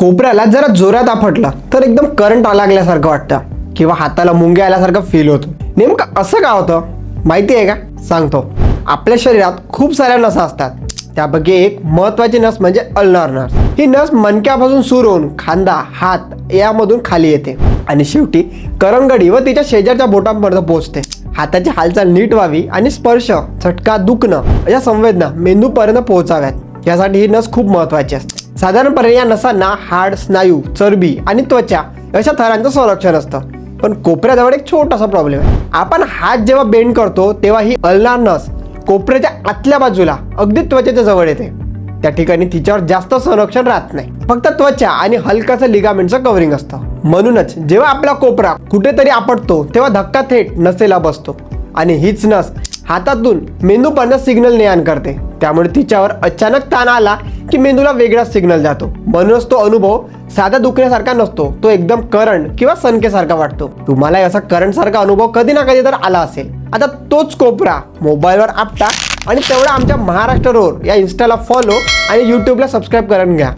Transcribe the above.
कोपऱ्याला जरा जोरात आपटलं तर एकदम करंट लागल्यासारखं वाटतं किंवा हाताला मुंग्या आल्यासारखं फील होतं. नेमकं असं का होतं माहिती आहे का? सांगतो. आपल्या शरीरात खूप साऱ्या नसा असतात. त्यापैकी एक महत्वाची नस म्हणजे अल्नार नस. ही नस मणक्यापासून सुरू होऊन खांदा, हात यामधून खाली येते आणि शेवटी करंगडी व तिच्या शेजारच्या बोटांपर्यंत पोहोचते. हाताची हालचाल नीट व्हावी आणि स्पर्श, झटका, दुखणं अशा संवेदना मेंदूपर्यंत पोहोचाव्यात यासाठी ही नस खूप महत्वाची असते. साधारणपणे या नसांना हाड, स्नायू, चरबी आणि त्वचा अशा थरांचं संरक्षण असतं. पण कोपऱ्याजवळ एक छोटासा प्रॉब्लेम आहे. आपण हात जेव्हा बेंड करतो तेव्हा ही अल्नार नस कोपऱ्याच्या आतल्या बाजूला अगदी त्वचेच्या जवळ येते. त्या ठिकाणी तिच्यावर जास्त संरक्षण राहत नाही. फक्त त्वचा आणि हलकाचं लिगामेंटचं कव्हरिंग असतं. म्हणूनच जेव्हा आपला कोपरा कुठेतरी आपटतो तेव्हा धक्का थेट नसेला बसतो आणि हीच नस हातातून मेंदूपर्यंत सिग्नल ने आण करते. त्यामुळे तिच्यावर अचानक ताण आला की मेंदूला वेगळाच सिग्नल जातो. म्हणूनच तो अनुभव साधा दुखण्यासारखा नसतो, तो एकदम करंट किंवा सनकेसारखा वाटतो. तुम्हाला असा करंट सारखा अनुभव कधी ना कधी तर आला असेल. आता तोच कोपरा मोबाईलवर आपटा आणि तेवढा आमच्या महाराष्ट्र रोड या इन्स्टाला फॉलो आणि यूट्यूबला सबस्क्राईब करून घ्या.